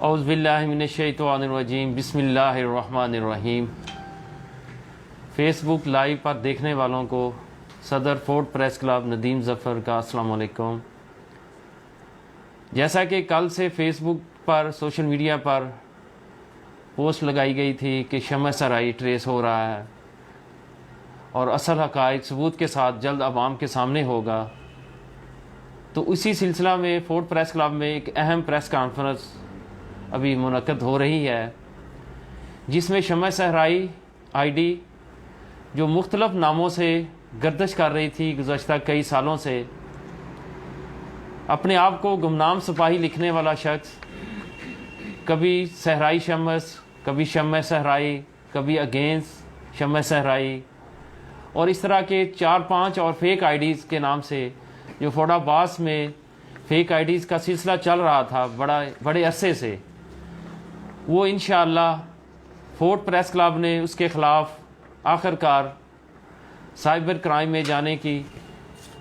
औज़ुबिल्लाहिमिनश्शैतानिर्रजीम बिस्मिल्लाहिर्रहमानिर्रहीम। Facebook live पर देखने वालों को सदर fort press club Nadeem Zafar का अस्सलाम वालेकुम। जैसा कि कल से फ़ेसबुक पर सोशल मीडिया पर पोस्ट लगाई गई थी कि शम्स सराई ट्रेस हो रहा है और असल हक़ाइक़ सबूत के साथ जल्द अवाम के सामने होगा, तो उसी सिलसिला में फोर्ट प्रेस क्लब में एक अहम प्रेस कॉन्फ्रेंस अभी मुनक़्क़द हो रही है, जिसमें शम्स सराई आईडी जो मुख्तलिफ़ नामों से गर्दिश कर रही थी गुज़श्ता कई सालों से, अपने आप को गुमनाम सिपाही लिखने वाला शख्स, कभी सहराई शम्स, कभी शम्स सहराई, कभी अगेंस्ट शम्स सहराई, और इस तरह के 4-5 और फेक आईडीज़ के नाम से जो फोर्ट अब्बास में फ़ेक आईडीज़ का सिलसिला चल रहा था बड़े अरसे से, वो इंशाअल्लाह फोर्ट प्रेस क्लब ने उसके ख़िलाफ़ आखिरकार साइबर क्राइम में जाने की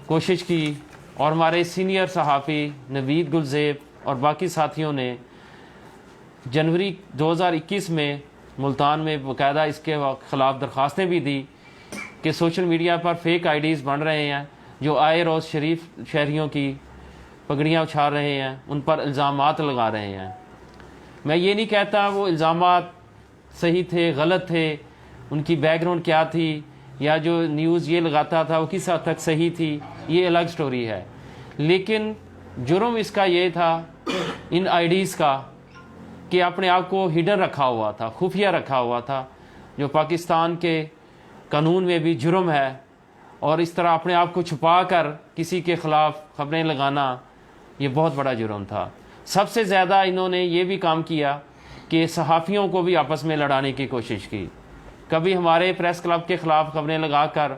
कोशिश की और हमारे सीनियर सहाफ़ी नवीद गुलज़ेब और बाकी साथियों ने जनवरी 2021 में मुल्तान में बाकायदा इसके ख़िलाफ़ दरख्वास्तें भी दी कि सोशल मीडिया पर फ़ेक आईडीज़ बन रहे हैं जो आए रोज़ शरीफ शहरियों की पगड़ियाँ उछाल रहे हैं, उन पर इल्ज़ामात लगा रहे हैं। मैं ये नहीं कहता वो इल्ज़ामात सही थे गलत थे, उनकी बैकग्राउंड क्या थी, या जो न्यूज़ ये लगाता था वो किस हद तक सही थी, ये अलग स्टोरी है। लेकिन जुर्म इसका ये था इन आईडीज़ का कि अपने आप को हिडन रखा हुआ था, खुफिया रखा हुआ था, जो पाकिस्तान के कानून में भी जुर्म है। और इस तरह अपने आप को छुपा कर किसी के ख़िलाफ़ खबरें लगाना ये बहुत बड़ा जुर्म था। सबसे ज़्यादा इन्होंने ये भी काम किया कि सहाफ़ियों को भी आपस में लड़ाने की कोशिश की। कभी हमारे प्रेस क्लब के ख़िलाफ़ खबरें लगाकर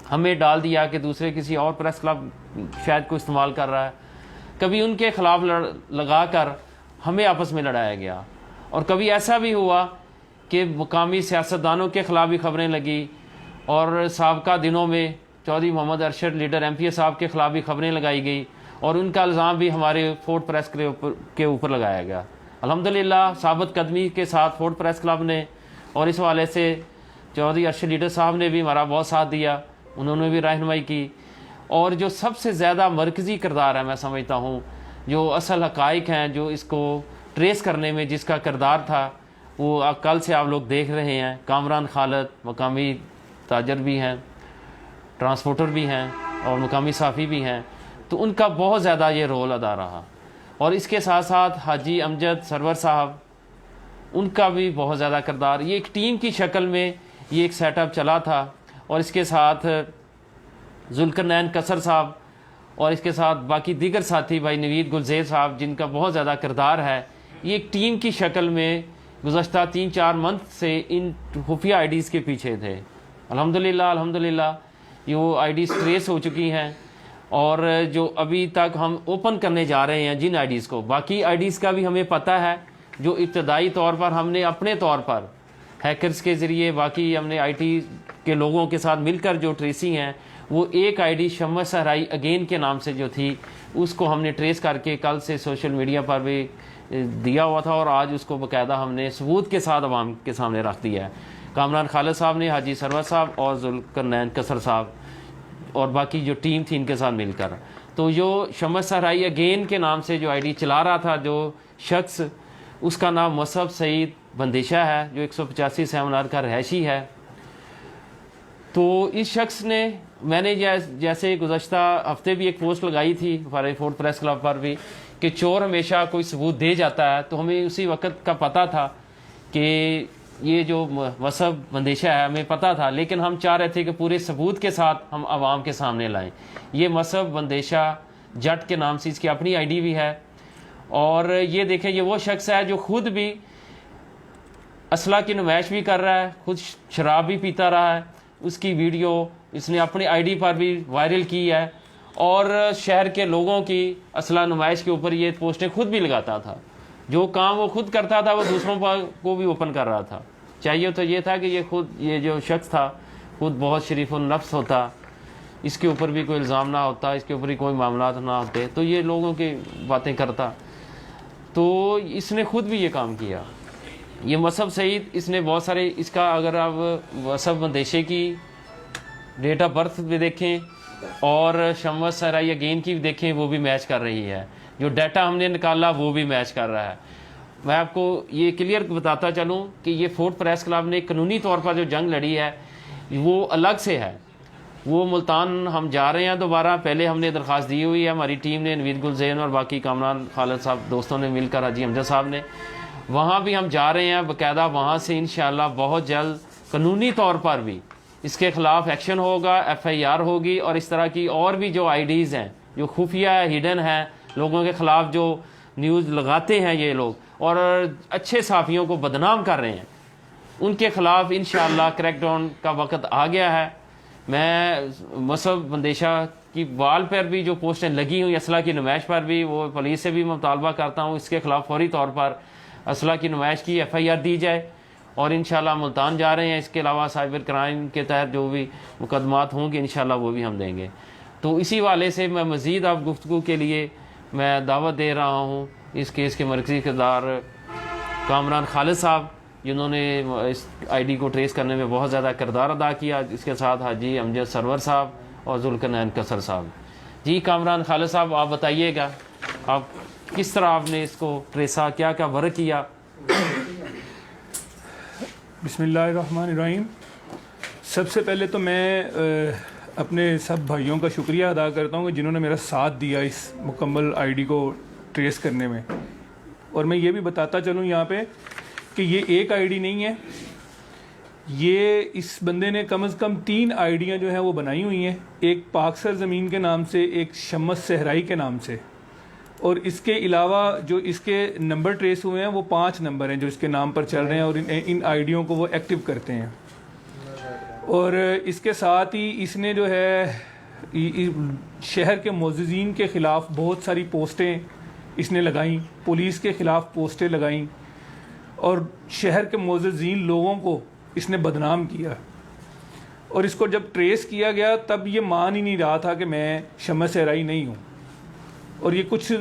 हमें डाल दिया कि दूसरे किसी और प्रेस क्लब शायद को इस्तेमाल कर रहा है, कभी उनके ख़िलाफ़ लगा कर हमें आपस में लड़ाया गया, और कभी ऐसा भी हुआ कि मुकामी सियासतदानों के ख़िलाफ़ भी खबरें लगी, और साबका दिनों में चौधरी मोहम्मद अरशद लीडर MPA साहब के ख़िलाफ़ भी खबरें लगाई गई और उनका इल्ज़ाम भी हमारे फोर्ट प्रेस के ऊपर लगाया गया। अल्हम्दुलिल्लाह साबित कदमी के साथ फोर्ट प्रेस क्लब ने और इस वाले से चौधरी अरशद लीडर साहब ने भी हमारा बहुत साथ दिया, उन्होंने भी रहनुमाई की। और जो सबसे ज़्यादा मरकज़ी किरदार है, मैं समझता हूँ जो असल हक़ाइक़ हैं, जो इसको ट्रेस करने में जिसका किरदार था, वो कल से आप लोग देख रहे हैं। कामरान खालिद मकामी ताजर भी हैं, ट्रांसपोर्टर भी हैं और मुकामी साफ़ी भी हैं, तो उनका बहुत ज़्यादा ये रोल अदा रहा। और इसके साथ साथ हाजी अमजद सरवर साहब, उनका भी बहुत ज़्यादा किरदार, ये एक टीम की शक्ल में ये एक सेटअप चला था। और इसके साथ जुल्करनैन कसर साहब और इसके साथ बाकी दीगर साथी भाई नवीद गुलज़ेब साहब, जिनका बहुत ज़्यादा किरदार है, ये एक टीम की शक्ल में गुज़श्ता 3-4 मंथ से इन खुफिया आईडीज़ के पीछे थे। अल्हम्दुलिल्लाह ये वो आईडीज़ ट्रेस हो चुकी हैं, और जो अभी तक हम ओपन करने जा रहे हैं जिन आईडीज़ को, बाकी आईडीज़ का भी हमें पता है, जो इब्तदाई तौर पर हमने अपने तौर पर हैकर्स के ज़रिए, बाकी हमने IT के लोगों के साथ मिलकर जो ट्रेसी हैं, वो एक आईडी शम्स सहराई अगेन के नाम से जो थी, उसको हमने ट्रेस करके कल से सोशल मीडिया पर भी दिया हुआ था, और आज उसको बाकायदा हमने सबूत के साथ अवाम के सामने रख दिया है। कामरान खालिद साहब ने, हाजी सरवर साहब और जुल्करनैन कसर साहब और बाकी जो टीम थी इनके साथ मिलकर, तो जो शम्स सहराई अगेन के नाम से जो आईडी चला रहा था जो शख्स, उसका नाम मुसअब सईद बंदिशा है, जो 185 सेमनार का रहायशी है। तो इस शख्स ने, मैंने जैसे गुज़श्ता हफ्ते भी एक पोस्ट लगाई थी हमारे फोर्ट प्रेस क्लब पर भी कि चोर हमेशा कोई सबूत दे जाता है, तो हमें उसी वक्त का पता था कि ये जो मुसअब बंदिशा है हमें पता था, लेकिन हम चाह रहे थे कि पूरे सबूत के साथ हम आवाम के सामने लाएं। ये मुसअब बंदिशा जट के नाम से इसकी अपनी आईडी भी है, और ये देखें ये वो शख्स है जो खुद भी असला की नुमाइश भी कर रहा है, खुद शराब भी पीता रहा है, उसकी वीडियो इसने अपनी आईडी पर भी वायरल की है, और शहर के लोगों की असला नुमाइश के ऊपर ये पोस्टें खुद भी लगाता था। जो काम वो खुद करता था वो दूसरों को भी ओपन कर रहा था। चाहिए तो ये था कि ये जो शख्स था खुद बहुत शरीफुल नफ्स होता, इसके ऊपर भी कोई इल्ज़ाम ना होता, इसके ऊपर भी कोई मामला ना होते, तो ये लोगों की बातें करता। तो इसने खुद भी ये काम किया। ये मसहब सईद, इसने बहुत सारे, इसका अगर आप मसहब मंदेशे की डेट ऑफ बर्थ भी देखें और शम्स सहराई अगेन की भी देखें, वो भी मैच कर रही है। जो डाटा हमने निकाला वो भी मैच कर रहा है। मैं आपको ये क्लियर बताता चलूँ कि ये फोर्ट प्रेस क्लब ने कानूनी तौर पर जो जंग लड़ी है वो अलग से है। वो मुल्तान हम जा रहे हैं दोबारा, पहले हमने दरख्वास्त दी हुई है, हमारी टीम ने, नवीद गुलजैन और बाकी कामरान खालिद साहब दोस्तों ने मिलकर, हाजी हमजा साहब ने, वहाँ भी हम जा रहे हैं बाकायदा। वहाँ से इंशाअल्लाह बहुत जल्द कानूनी तौर पर भी इसके ख़िलाफ़ एक्शन होगा, FIR होगी। और इस तरह की और भी जो IDs हैं जो खुफिया है, हिडन है, लोगों के ख़िलाफ़ जो न्यूज़ लगाते हैं ये लोग और अच्छे साफ़ियों को बदनाम कर रहे हैं, उनके ख़िलाफ़ इंशाअल्लाह क्रैकडाउन का वक्त आ गया है। मैं मसहब मंदेशा की वाल पर भी जो पोस्टें लगी हुई असला की नुमाइश पर भी, वो पुलिस से भी मुतालबा करता हूँ इसके ख़िलाफ़ फौरी तौर पर असला की नुमाइश की FIR दी जाए। और इंशाअल्लाह मुल्तान जा रहे हैं, इसके अलावा साइबर क्राइम के तहत जो भी मुकदमात होंगे इंशाअल्लाह वो भी हम देंगे। तो इसी वाले से मैं मज़ीद आप गुफ्तगू के लिए मैं दावत दे रहा हूँ इस केस के मरकज़ी किरदार कामरान खालिद साहब, जिन्होंने इस ID को ट्रेस करने में बहुत ज़्यादा किरदार अदा किया, इसके साथ हाजी अमजद सरवर साहब और जुल्करनैन कसर साहब। जी कामरान खालिद साहब, आप बताइएगा आप किस तरह आपने इसको ट्रेसा, क्या क्या वर्क किया? बिस्मिल्लाहिर्रहमानिर्रहीम। सबसे पहले तो मैं अपने सब भाइयों का शुक्रिया अदा करता हूँ जिन्होंने मेरा साथ दिया इस मुकम्मल ID को ट्रेस करने में। और मैं ये भी बताता चलूँ यहाँ पे कि ये एक ID नहीं है, ये इस बंदे ने कम से कम 3 आइडियाँ जो हैं वो बनाई हुई हैं। एक पाकसर ज़मीन के नाम से, एक शम्स सहराई के नाम से, और इसके अलावा जो इसके नंबर ट्रेस हुए हैं वो 5 नंबर हैं जो इसके नाम पर चल रहे हैं और इन आइडियों को वो एक्टिव करते हैं। और इसके साथ ही इसने जो है शहर के मुअज़्ज़िज़ीन के ख़िलाफ़ बहुत सारी पोस्टें इसने लगाई, पुलिस के ख़िलाफ़ पोस्टें लगाई और शहर के मुअज़्ज़िज़ीन लोगों को इसने बदनाम किया। और इसको जब ट्रेस किया गया तब ये मान ही नहीं रहा था कि मैं शम्स सहराई नहीं हूँ। और ये कुछ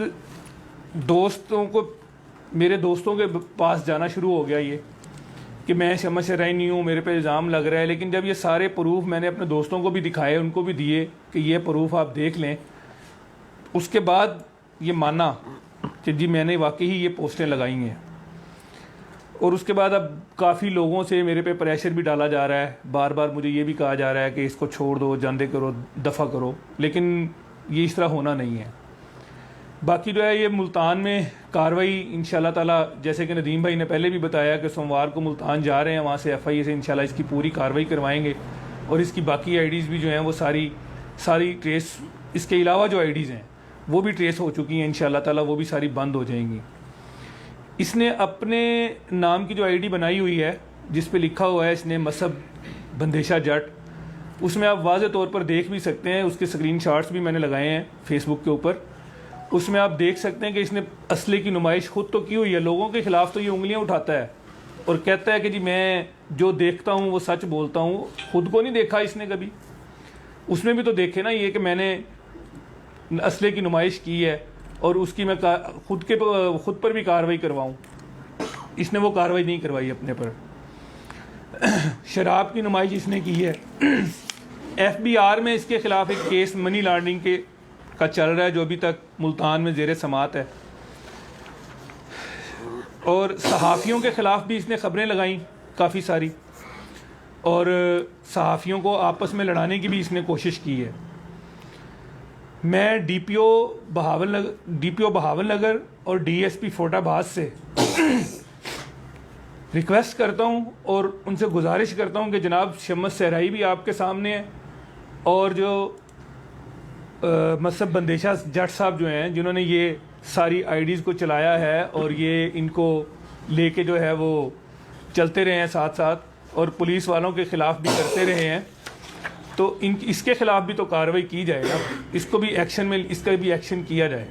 दोस्तों को, मेरे दोस्तों के पास जाना शुरू हो गया ये कि मैं शम्स सहराई नहीं हूँ, मेरे पे इल्ज़ाम लग रहा है। लेकिन जब ये सारे प्रूफ मैंने अपने दोस्तों को भी दिखाए, उनको भी दिए कि ये प्रूफ आप देख लें, उसके बाद ये माना कि जी मैंने वाकई ही ये पोस्टें लगाई हैं। और उसके बाद अब काफ़ी लोगों से मेरे पे प्रेशर भी डाला जा रहा है, बार बार मुझे ये भी कहा जा रहा है कि इसको छोड़ दो, जांदे करो, दफ़ा करो, लेकिन ये इस तरह होना नहीं है। बाकी जो है ये मुल्तान में कार्रवाई इंशाल्लाह ताला, जैसे कि नदीम भाई ने पहले भी बताया कि सोमवार को मुल्तान जा रहे हैं, वहाँ से FIA से इंशाल्लाह इसकी पूरी कार्रवाई करवाएंगे और इसकी बाकी IDs भी जो हैं वो सारी ट्रेस, इसके अलावा जो IDs हैं वो भी ट्रेस हो चुकी हैं इंशाल्लाह ताला, वो भी सारी बंद हो जाएंगी। इसने अपने नाम की जो ID बनाई हुई है जिस पे लिखा हुआ है इसने मसहब बंदेशा जट, उसमें आप वाज़े तौर पर देख भी सकते हैं, उसके स्क्रीनशॉट्स भी मैंने लगाए हैं फेसबुक के ऊपर। उसमें आप देख सकते हैं कि इसने असले की नुमाइश खुद तो की हुई है, लोगों के ख़िलाफ़ तो ये उंगलियां उठाता है और कहता है कि जी मैं जो देखता हूँ वो सच बोलता हूँ। खुद को नहीं देखा इसने कभी, उसमें भी तो देखे ना ये कि मैंने असले की नुमाइश की है और उसकी मैं खुद पर भी कार्रवाई करवाऊँ। इसने वो कार्रवाई नहीं करवाई अपने पर। शराब की नुमाइश इसने की है। FBR में इसके ख़िलाफ़ एक केस मनी लॉन्ड्रिंग का चल रहा है जो अभी तक मुल्तान में ज़ेर समात है। और सहाफ़ियों के ख़िलाफ़ भी इसने ख़बरें लगाई काफ़ी सारी और सहाफ़ियों को आपस में लड़ाने की भी इसने कोशिश की है। मैं DPO बहावल नगर और DSP फोटाबाद से रिक्वेस्ट करता हूं और उनसे गुजारिश करता हूं कि जनाब शम्स सहराई भी आपके सामने है और जो मसहब बंदेशा जट साहब जो हैं जिन्होंने ये सारी IDs को चलाया है और ये इनको लेके जो है वो चलते रहे हैं साथ साथ और पुलिस वालों के ख़िलाफ़ भी करते रहे हैं, तो इसके ख़िलाफ़ भी तो कार्रवाई की जाएगा, इसको भी इसका भी एक्शन किया जाए।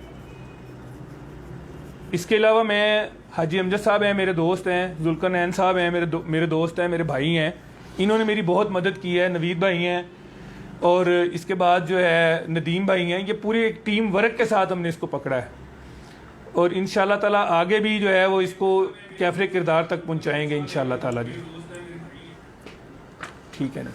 इसके अलावा मैं हाजी अमजद साहब हैं, मेरे दोस्त हैं, जुल्करनैन साहब हैं, मेरे दोस्त हैं, मेरे भाई हैं, इन्होंने मेरी बहुत मदद की है, नवीद भाई हैं और इसके बाद जो है नदीम भाई हैं। ये पूरी एक टीम वर्क के साथ हमने इसको पकड़ा है और इंशाल्लाह ताला आगे भी जो है वो इसको कैफरे किरदार तक पहुंचाएंगे इंशाल्लाह ताला जी। ठीक है ना।